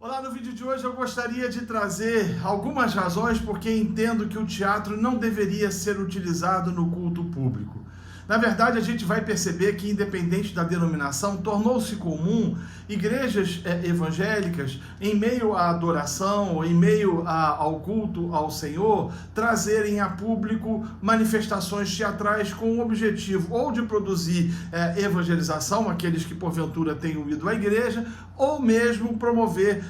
Olá, no vídeo de hoje eu gostaria de trazer algumas razões porque entendo que o teatro não deveria ser utilizado no culto público. Na verdade, a gente vai perceber que, independente da denominação, tornou-se comum igrejas evangélicas, em meio à adoração, em meio ao culto ao Senhor, trazerem a público manifestações teatrais com o objetivo ou de produzir evangelização, aqueles que porventura tenham ido à igreja, ou mesmo promover,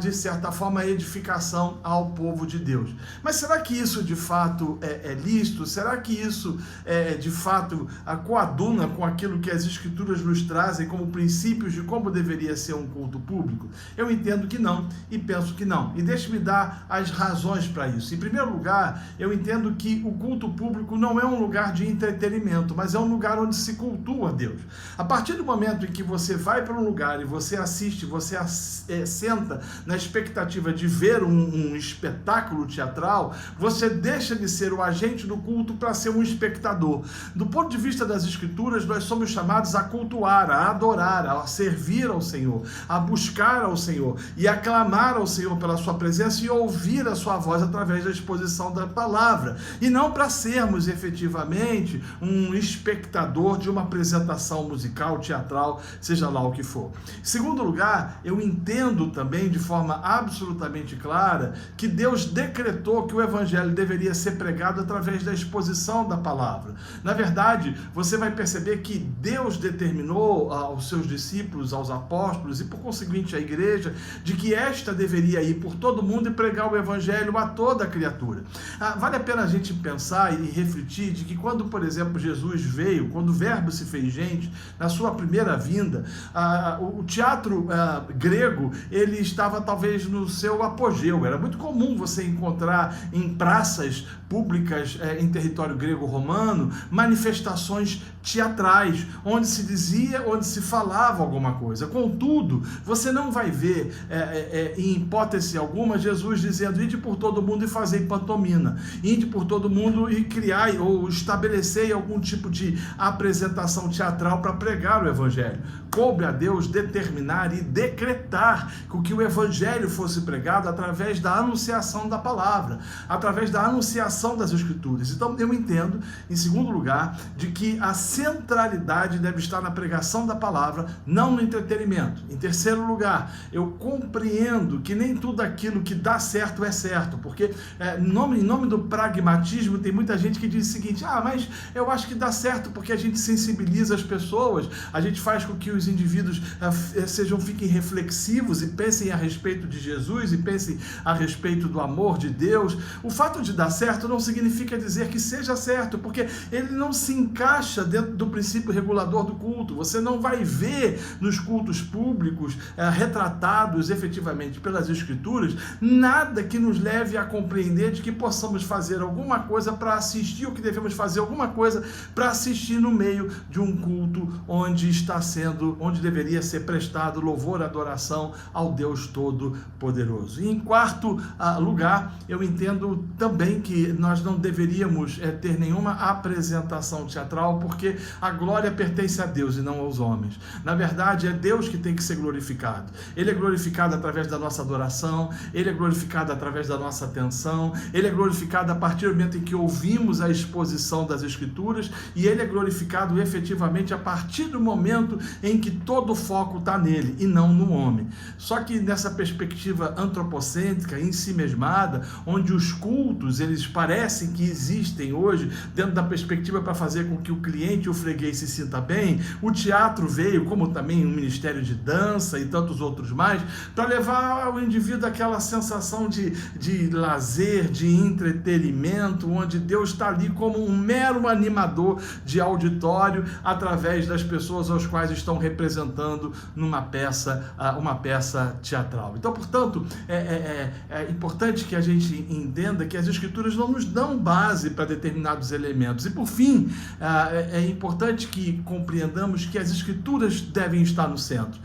de certa forma, a edificação ao povo de Deus. Mas será que isso de fato é lícito? Será que isso de fato coaduna com aquilo que as Escrituras nos trazem como princípios de como deveria ser um culto público? Eu entendo que não e penso que não. E deixe-me dar as razões para isso. Em primeiro lugar, eu entendo que o culto público não é um lugar de entretenimento, mas é um lugar onde se cultua Deus. A partir do momento em que você vai para um lugar e você assiste, você senta na expectativa de ver um espetáculo teatral, você deixa de ser o agente do culto para ser um espectador. Do ponto de vista das Escrituras, nós somos chamados a cultuar, a adorar, a servir ao Senhor, a buscar ao Senhor e a clamar ao Senhor pela sua presença e ouvir a sua voz através da exposição da palavra, e não para sermos efetivamente um espectador de uma apresentação musical, teatral, seja lá o que for. Em segundo lugar, eu entendo também de forma absolutamente clara que Deus decretou que o evangelho deveria ser pregado através da exposição da palavra. Na verdade, você vai perceber que Deus determinou aos seus discípulos, aos apóstolos e por conseguinte à igreja, de que esta deveria ir por todo mundo e pregar o evangelho a toda a criatura. Vale a pena a gente pensar e refletir de que quando, por exemplo, Jesus veio, quando o verbo se fez gente, na sua primeira vinda, o teatro grego, ele estava talvez no seu apogeu. Era muito comum você encontrar em praças públicas em território grego-romano manifestações teatrais, onde se dizia, onde se falava alguma coisa. Contudo, você não vai ver, em hipótese alguma, Jesus dizendo: ide por todo mundo e fazei pantomina, ide por todo mundo e criai ou estabelecer algum tipo de apresentação teatral para pregar o evangelho. Coube a Deus determinar e decretar que o evangelho fosse pregado através da anunciação da palavra, através da anunciação das Escrituras. Então eu entendo, em segundo lugar, de que a centralidade deve estar na pregação da palavra, não no entretenimento. Em terceiro lugar, eu compreendo que nem tudo aquilo que dá certo é certo, porque em nome do pragmatismo tem muita gente que diz o seguinte: mas eu acho que dá certo porque a gente sensibiliza as pessoas, a gente faz com que os indivíduos fiquem reflexivos e pensem a respeito de Jesus e pensem a respeito do amor de Deus. O fato de dar certo não significa dizer que seja certo, porque ele não se encaixa dentro do princípio regulador do culto. Você não vai ver nos cultos públicos retratados efetivamente pelas Escrituras nada que nos leve a compreender de que possamos fazer alguma coisa para assistir, ou que devemos fazer alguma coisa para assistir no meio de um culto onde deveria ser prestado louvor e adoração ao Deus Todo-Poderoso. E em quarto lugar, eu entendo também que nós não deveríamos ter nenhuma apresentação teatral, porque a glória pertence a Deus e não aos homens. Na verdade, é Deus que tem que ser glorificado. Ele é glorificado através da nossa adoração, ele é glorificado através da nossa atenção, ele é glorificado a partir do momento em que ouvimos a exposição das Escrituras, e ele é glorificado efetivamente a partir do momento em que todo o foco está nele e não no homem. Só que nessa perspectiva antropocêntrica, em si mesmada, onde os cultos, eles parecem que existem hoje dentro da perspectiva para fazer com que o cliente e o freguês se sinta bem, o teatro veio, como também um ministério de dança e tantos outros mais, para levar ao indivíduo aquela sensação de lazer, de entretenimento, onde Deus está ali como um mero animador de auditório através das pessoas aos quais estão representando uma peça teatral. Então, portanto, é importante que a gente entenda que as Escrituras não nos dão base para determinados elementos. E, por fim, é importante que compreendamos que as Escrituras devem estar no centro.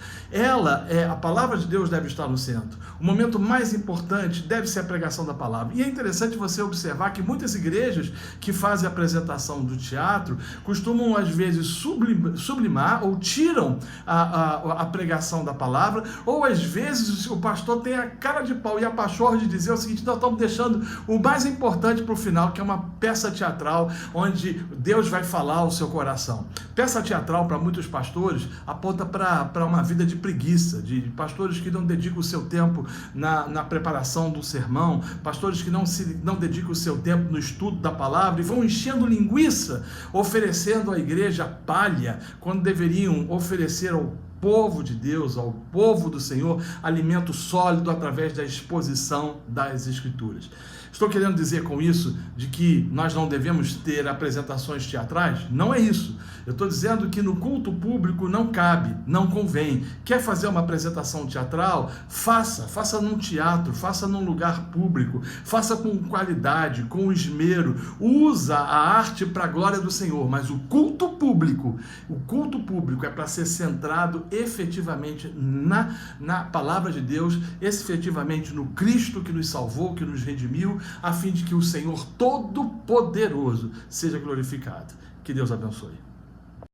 A palavra de Deus deve estar no centro. O momento mais importante deve ser a pregação da palavra. E é interessante você observar que muitas igrejas que fazem a apresentação do teatro costumam, às vezes, sublimar ou tiram a pregação da palavra, ou às vezes o pastor tem a cara de pau e a pachorra de dizer o seguinte: nós estamos deixando o mais importante para o final, que é uma peça teatral onde Deus vai falar ao seu coração. Peça teatral, para muitos pastores, aponta para uma vida de preguiça, de pastores que não dedicam o seu tempo na preparação do sermão, pastores que não dedicam o seu tempo no estudo da palavra e vão enchendo linguiça, oferecendo à igreja palha, quando deveriam oferecer ao povo de Deus, ao povo do Senhor, alimento sólido através da exposição das Escrituras. Estou querendo dizer com isso de que nós não devemos ter apresentações teatrais? Não é isso. Eu estou dizendo que no culto público não cabe, não convém. Quer fazer uma apresentação teatral? Faça num teatro, faça num lugar público, faça com qualidade, com esmero, usa a arte para a glória do Senhor, mas o culto público é para ser centrado efetivamente na palavra de Deus, efetivamente no Cristo que nos salvou, que nos redimiu, a fim de que o Senhor Todo-Poderoso seja glorificado. Que Deus abençoe.